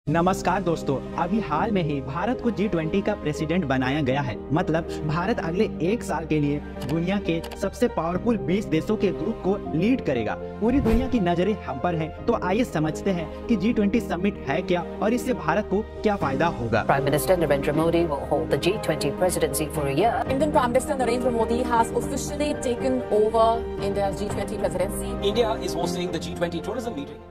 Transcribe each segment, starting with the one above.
नमस्कार दोस्तों, अभी हाल में ही भारत को G20 का प्रेसिडेंट बनाया गया है। मतलब भारत अगले एक साल के लिए दुनिया के सबसे पावरफुल 20 देशों के ग्रुप को लीड करेगा। पूरी दुनिया की नजरें हम पर हैं, तो आइए समझते हैं कि G20 समिट है क्या और इससे भारत को क्या फायदा होगा। Prime Minister Narendra Modi will hold the G20 presidency for a year. Indian Prime Minister Narendra Modi has officially taken over India's G20 presidency. India is hosting the G20 tourism meeting.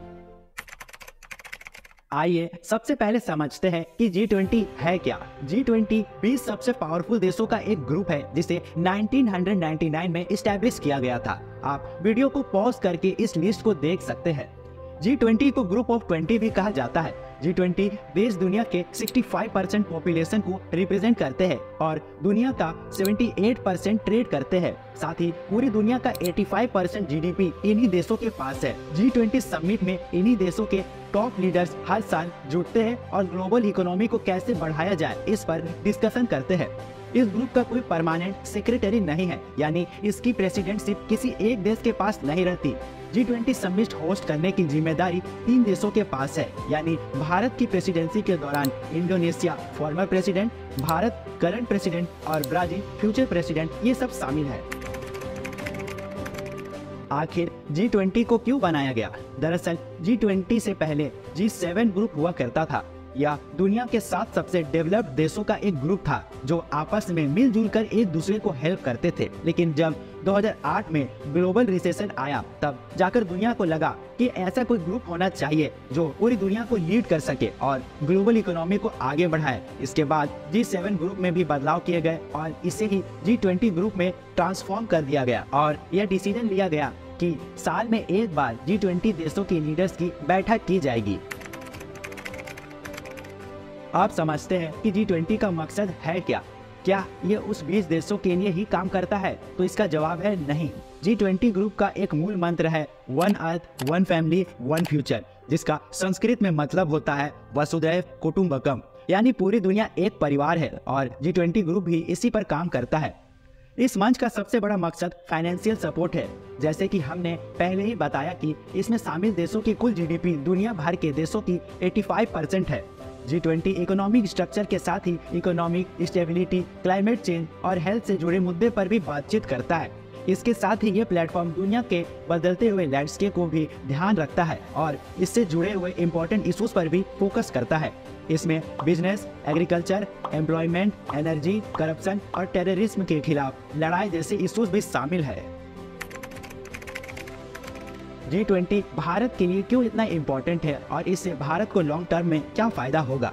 आइए सबसे पहले समझते हैं कि G20 है क्या। G20 20 सबसे powerful देशों का एक ग्रुप है जिसे 1999 में इस्टेब्लिश किया गया था। आप वीडियो को पॉज करके इस लिस्ट को देख सकते हैं। G20 को ग्रुप ऑफ 20 भी कहा जाता है। G20 देश दुनिया के 65% पॉपुलेशन को रिप्रेजेंट करते हैं और दुनिया का 78% ट्रेड करते हैं। साथ ही पूरी दुनिया का 85% जीडीपी इन्हीं देशों के पास है। G20 समिट में इन्हीं देशों के टॉप लीडर्स हर साल जुटते हैं और ग्लोबल इकोनॉमी को कैसे बढ़ाया जाए इस पर डिस्कशन करते हैं। इस ग्रुप का कोई परमानेंट सेक्रेटरी नहीं है, यानी इसकी प्रेसिडेंटशिप किसी एक देश के पास नहीं रहती। G20 समिट होस्ट करने की जिम्मेदारी 3 देशों के पास है, यानी भारत की प्रेसिडेंसी के दौरान Indonesia former president, Bharat current president और ब्राजील फ्यूचर प्रेसिडेंट, ये सब शामिल है। आखिर G20 को क्यों बनाया गया? दरअसल G20 से पहले G7 ग्रुप हुआ करता था। यह दुनिया के 7 सबसे डेवलप्ड देशों का एक ग्रुप था जो आपस में मिलजुल कर एक दूसरे को हेल्प करते थे। लेकिन जब 2008 में ग्लोबल रिसेशन आया, तब जाकर दुनिया को लगा कि ऐसा कोई ग्रुप होना चाहिए जो पूरी दुनिया को लीड कर सके और ग्लोबल इकोनॉमी को आगे बढ़ाए। इसके बाद G7 ग्रुप में भी बदलाव किए गए और इसे ही G20 ग्रुप में ट्रांसफॉर्म कर दिया गया और यह डिसीजन लिया गया कि साल में एक बार G20 देशों के लीडर्स की बैठक की जाएगी। आप समझते हैं कि G20 का मकसद है क्या? क्या ये उस 20 देशों के लिए ही काम करता है? तो इसका जवाब है नहीं। G20 ग्रुप का एक मूल मंत्र है one earth, one family, one future, जिसका संस्कृत में मतलब होता है वसुधैव कुटुंबकम, यानी पूरी दुनिया एक परिवार है और G20 ग्रुप भी इसी पर काम करता है। इस मंच का सबसे बड़ा मकसद फाइनेंशियल सपोर्ट है। जैसे कि हमने पहले ही बताया कि इसमें शामिल देशों की कुल जीडीपी दुनिया भर के देशों की 85% है। G20 इकोनॉमिक स्ट्रक्चर के साथ ही इकोनॉमिक स्टेबिलिटी, क्लाइमेट चेंज और हेल्थ से जुड़े मुद्दे पर भी बातचीत करता है। इसके साथ ही ये प्लेटफॉर्म दुनिया के बदलते हुए लैंडस्केप को भी ध्यान रखता है और इससे जुड़े हुए इम्पोर्टेंट इश्यूज पर भी फोकस करता है। इसमें business, agriculture, employment, energy, corruption और टेररिज्म के खिलाफ लड़ाई जैसे इश्यूज भी शामिल है। G20 भारत के लिए क्यों इतना इम्पोर्टेंट है और इससे भारत को लॉन्ग टर्म में क्या फायदा होगा?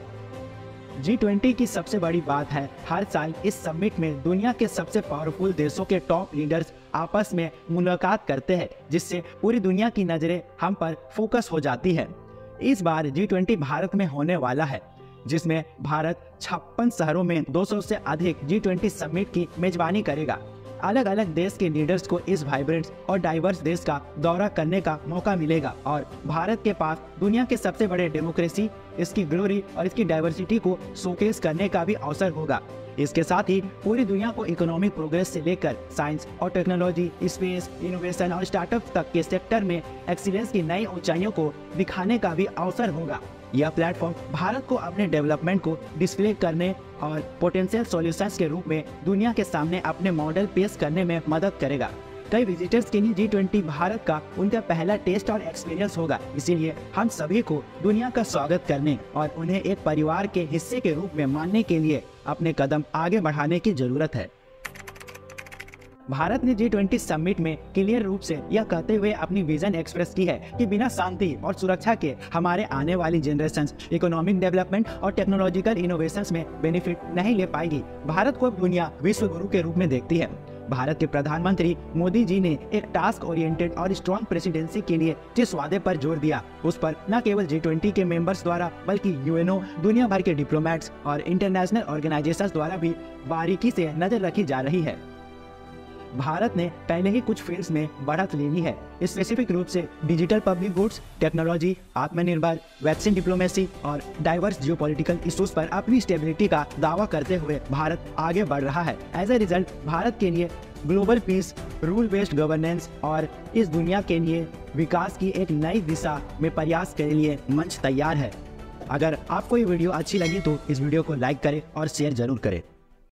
G20 की सबसे बड़ी बात है, हर साल इस समिट में दुनिया के सबसे पावरफुल देशों के टॉप लीडर्स आपस में मुलाकात करते हैं, जिससे पूरी दुनिया की नजरें हम पर फोकस हो जाती है। इस बार G20 भारत में होने वाला है, जिसमें भारत 56 शहरों में 200 से अधिक G20 समिट की मेजबानी करेगा। अलग अलग देश के लीडर्स को इस वाइब्रेंट और डाइवर्स देश का दौरा करने का मौका मिलेगा और भारत के पास दुनिया के सबसे बड़े डेमोक्रेसी, इसकी ग्लोरी और इसकी डाइवर्सिटी को शोकेस करने का भी अवसर होगा। इसके साथ ही पूरी दुनिया को इकोनॉमिक प्रोग्रेस से लेकर साइंस और टेक्नोलॉजी, स्पेस, इनोवेशन और स्टार्टअप तक के सेक्टर में एक्सीलेंस की नई ऊंचाइयों को दिखाने का भी अवसर होगा। यह प्लेटफॉर्म भारत को अपने डेवलपमेंट को डिस्प्ले करने और पोटेंशियल सॉल्यूशंस के रूप में दुनिया के सामने अपने मॉडल पेश करने में मदद करेगा। कई विजिटर्स के लिए G20 भारत का उनका पहला टेस्ट और एक्सपीरियंस होगा, इसीलिए हम सभी को दुनिया का स्वागत करने और उन्हें एक परिवार के हिस्से के रूप में मानने के लिए अपने कदम आगे बढ़ाने की जरूरत है। भारत ने G20 समिट में क्लियर रूप से यह कहते हुए अपनी विजन एक्सप्रेस की है कि बिना शांति और सुरक्षा के हमारे आने वाली जनरेशंस इकोनॉमिक डेवलपमेंट और टेक्नोलॉजिकल इनोवेशंस में बेनिफिट नहीं ले पाएगी। भारत को अब दुनिया विश्व गुरु के रूप में देखती है। भारत के प्रधानमंत्री मोदी जी ने एक टास्क ओरिएंटेड और स्ट्रॉन्ग प्रेसिडेंसी के लिए जिस वादे पर जोर दिया, उस पर न केवल G20 के मेंबर्स द्वारा बल्कि यूएनओ, दुनिया भर के डिप्लोमेट्स और इंटरनेशनल ऑर्गेनाइजेशंस द्वारा भी बारीकी से नजर रखी जा रही है। भारत ने पहले ही कुछ फील्ड्स में बढ़त ले ली है, स्पेसिफिक रूप से डिजिटल पब्लिक गुड्स, टेक्नोलॉजी, आत्मनिर्भर, वैक्सीन डिप्लोमेसी और डाइवर्स जियोपॉलिटिकल इश्यूज पर अपनी स्टेबिलिटी का दावा करते हुए भारत आगे बढ़ रहा है। एज ए रिजल्ट भारत के लिए global piece, rule based governance और इस दुनिया के लिए विकास की एक नई दिशा में प्रयास के लिए मंच तैयार है। अगर आपको ये वीडियो अच्छी लगी तो इस वीडियो को लाइक करें और शेयर जरूर करें।